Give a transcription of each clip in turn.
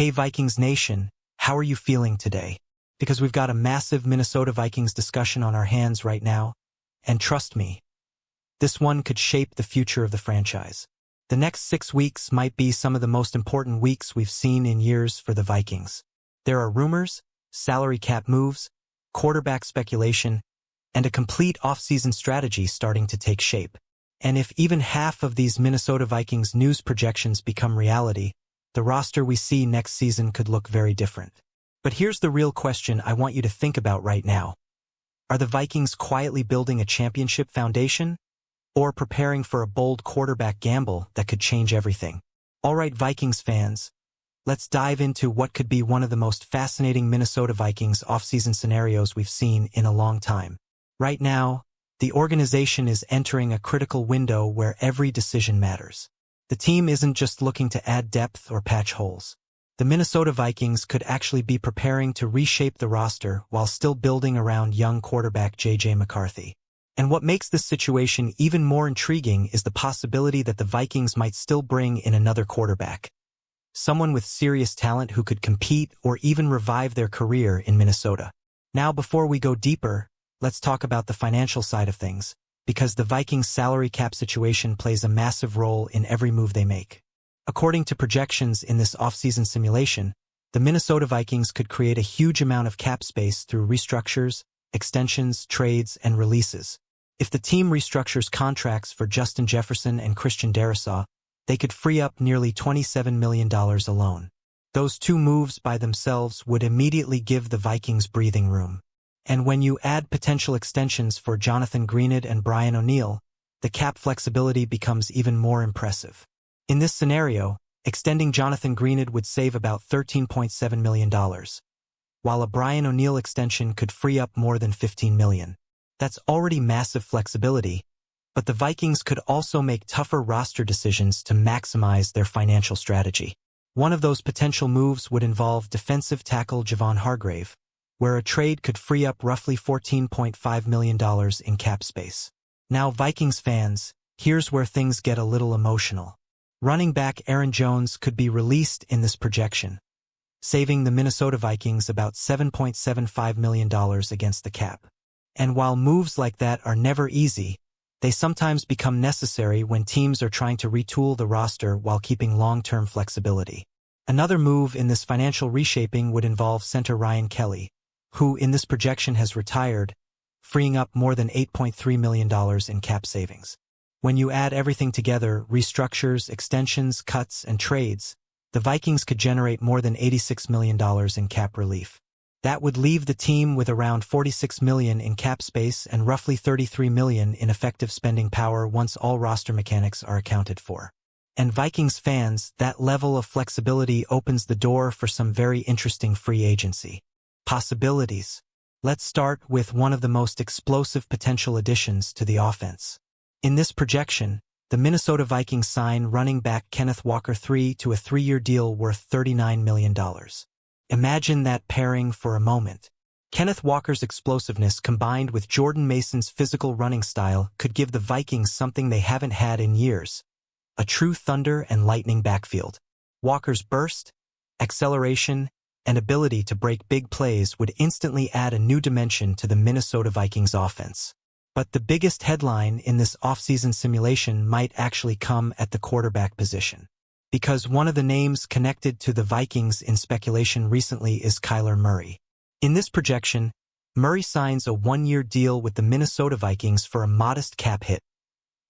Hey Vikings Nation, how are you feeling today? Because we've got a massive Minnesota Vikings discussion on our hands right now, and trust me, this one could shape the future of the franchise. The next 6 weeks might be some of the most important weeks we've seen in years for the Vikings. There are rumors, salary cap moves, quarterback speculation, and a complete offseason strategy starting to take shape. And if even half of these Minnesota Vikings news projections become reality, the roster we see next season could look very different. But here's the real question I want you to think about right now. Are the Vikings quietly building a championship foundation, or preparing for a bold quarterback gamble that could change everything? All right, Vikings fans, let's dive into what could be one of the most fascinating Minnesota Vikings offseason scenarios we've seen in a long time. Right now, the organization is entering a critical window where every decision matters. The team isn't just looking to add depth or patch holes. The Minnesota Vikings could actually be preparing to reshape the roster while still building around young quarterback J.J. McCarthy. And what makes this situation even more intriguing is the possibility that the Vikings might still bring in another quarterback. Someone with serious talent who could compete or even revive their career in Minnesota. Now, before we go deeper, let's talk about the financial side of things, because the Vikings' salary cap situation plays a massive role in every move they make. According to projections in this offseason simulation, the Minnesota Vikings could create a huge amount of cap space through restructures, extensions, trades, and releases. If the team restructures contracts for Justin Jefferson and Christian Darrisaw, they could free up nearly $27 million alone. Those two moves by themselves would immediately give the Vikings breathing room. And when you add potential extensions for Jonathan Greenard and Brian O'Neill, the cap flexibility becomes even more impressive. In this scenario, extending Jonathan Greenard would save about $13.7 million, while a Brian O'Neill extension could free up more than $15 million. That's already massive flexibility, but the Vikings could also make tougher roster decisions to maximize their financial strategy. One of those potential moves would involve defensive tackle Javon Hargrave, where a trade could free up roughly $14.5 million in cap space. Now, Vikings fans, here's where things get a little emotional. Running back Aaron Jones could be released in this projection, saving the Minnesota Vikings about $7.75 million against the cap. And while moves like that are never easy, they sometimes become necessary when teams are trying to retool the roster while keeping long-term flexibility. Another move in this financial reshaping would involve center Ryan Kelly, who in this projection has retired, freeing up more than $8.3 million in cap savings. When you add everything together, restructures, extensions, cuts, and trades, the Vikings could generate more than $86 million in cap relief. That would leave the team with around $46 million in cap space and roughly $33 million in effective spending power once all roster mechanics are accounted for. And Vikings fans, that level of flexibility opens the door for some very interesting free agency possibilities. Let's start with one of the most explosive potential additions to the offense. In this projection, the Minnesota Vikings sign running back Kenneth Walker III to a 3-year deal worth $39 million. Imagine that pairing for a moment. Kenneth Walker's explosiveness combined with Jordan Mason's physical running style could give the Vikings something they haven't had in years: a true thunder and lightning backfield. Walker's burst, acceleration, and ability to break big plays would instantly add a new dimension to the Minnesota Vikings offense. But the biggest headline in this offseason simulation might actually come at the quarterback position. Because one of the names connected to the Vikings in speculation recently is Kyler Murray. In this projection, Murray signs a 1-year deal with the Minnesota Vikings for a modest cap hit,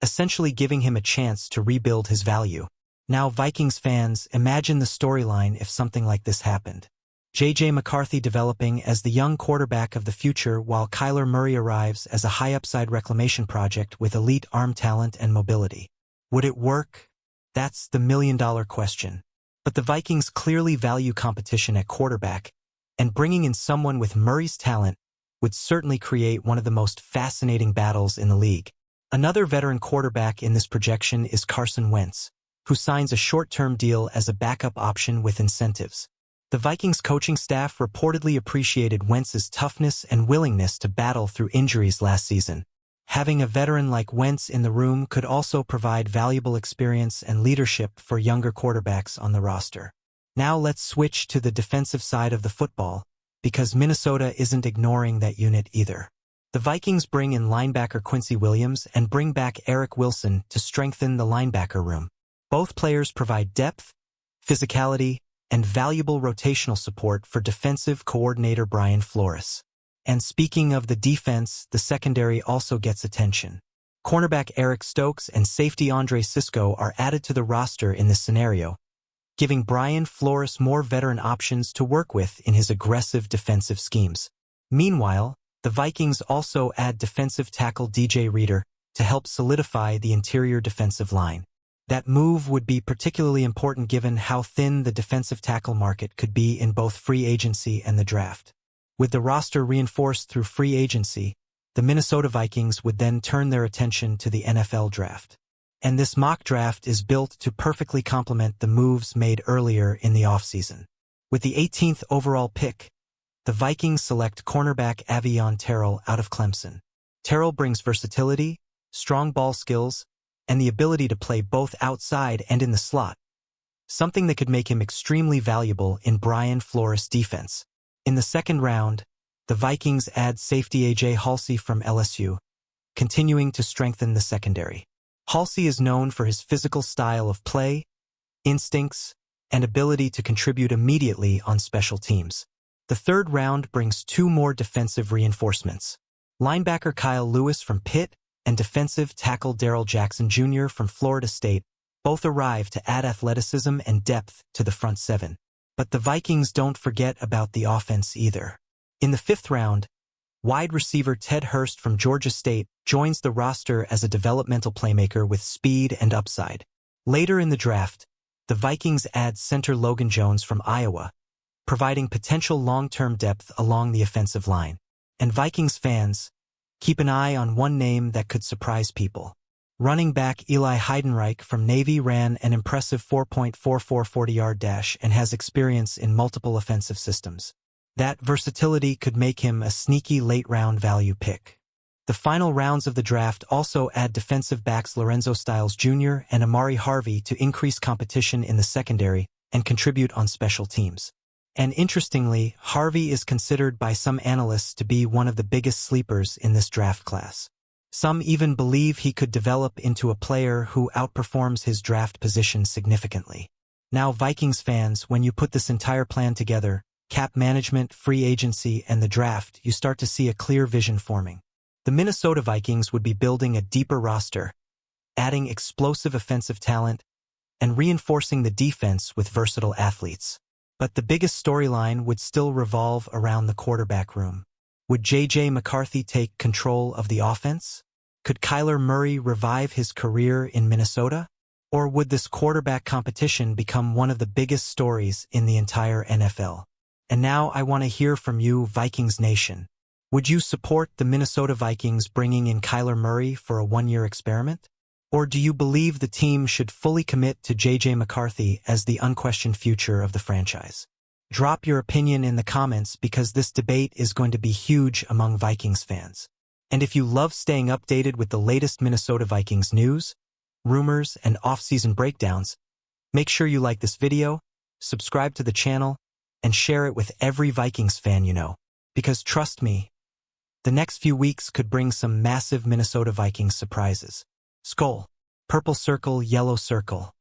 essentially giving him a chance to rebuild his value. Now, Vikings fans, imagine the storyline if something like this happened. J.J. McCarthy developing as the young quarterback of the future while Kyler Murray arrives as a high-upside reclamation project with elite arm talent and mobility. Would it work? That's the million-dollar question. But the Vikings clearly value competition at quarterback, and bringing in someone with Murray's talent would certainly create one of the most fascinating battles in the league. Another veteran quarterback in this projection is Carson Wentz, who signs a short-term deal as a backup option with incentives. The Vikings coaching staff reportedly appreciated Wentz's toughness and willingness to battle through injuries last season. Having a veteran like Wentz in the room could also provide valuable experience and leadership for younger quarterbacks on the roster. Now let's switch to the defensive side of the football, because Minnesota isn't ignoring that unit either. The Vikings bring in linebacker Quincy Williams and bring back Eric Wilson to strengthen the linebacker room. Both players provide depth, physicality, and valuable rotational support for defensive coordinator Brian Flores. And speaking of the defense, the secondary also gets attention. Cornerback Eric Stokes and safety Andre Cisco are added to the roster in this scenario, giving Brian Flores more veteran options to work with in his aggressive defensive schemes. Meanwhile, the Vikings also add defensive tackle DJ Reader to help solidify the interior defensive line. That move would be particularly important given how thin the defensive tackle market could be in both free agency and the draft. With the roster reinforced through free agency, the Minnesota Vikings would then turn their attention to the NFL draft. And this mock draft is built to perfectly complement the moves made earlier in the offseason. With the 18th overall pick, the Vikings select cornerback Avion Terrell out of Clemson. Terrell brings versatility, strong ball skills, and the ability to play both outside and in the slot, something that could make him extremely valuable in Brian Flores' defense. In the second round, the Vikings add safety A.J. Halsey from LSU, continuing to strengthen the secondary. Halsey is known for his physical style of play, instincts, and ability to contribute immediately on special teams. The third round brings two more defensive reinforcements. Linebacker Kyle Lewis from Pitt and defensive tackle Darrell Jackson Jr. from Florida State both arrive to add athleticism and depth to the front seven. But the Vikings don't forget about the offense either. In the fifth round, wide receiver Ted Hurst from Georgia State joins the roster as a developmental playmaker with speed and upside. Later in the draft, the Vikings add center Logan Jones from Iowa, providing potential long-term depth along the offensive line. And Vikings fans, keep an eye on one name that could surprise people. Running back Eli Heidenreich from Navy ran an impressive 4.44 40-yard dash and has experience in multiple offensive systems. That versatility could make him a sneaky late-round value pick. The final rounds of the draft also add defensive backs Lorenzo Styles Jr. and Amari Harvey to increase competition in the secondary and contribute on special teams. And interestingly, Harvey is considered by some analysts to be one of the biggest sleepers in this draft class. Some even believe he could develop into a player who outperforms his draft position significantly. Now, Vikings fans, when you put this entire plan together, cap management, free agency, and the draft, you start to see a clear vision forming. The Minnesota Vikings would be building a deeper roster, adding explosive offensive talent, and reinforcing the defense with versatile athletes. But the biggest storyline would still revolve around the quarterback room. Would J.J. McCarthy take control of the offense? Could Kyler Murray revive his career in Minnesota? Or would this quarterback competition become one of the biggest stories in the entire NFL? And now I want to hear from you, Vikings Nation. Would you support the Minnesota Vikings bringing in Kyler Murray for a one-year experiment? Or do you believe the team should fully commit to J.J. McCarthy as the unquestioned future of the franchise? Drop your opinion in the comments because this debate is going to be huge among Vikings fans. And if you love staying updated with the latest Minnesota Vikings news, rumors, and off-season breakdowns, make sure you like this video, subscribe to the channel, and share it with every Vikings fan you know. Because trust me, the next few weeks could bring some massive Minnesota Vikings surprises. Skull, purple circle, yellow circle.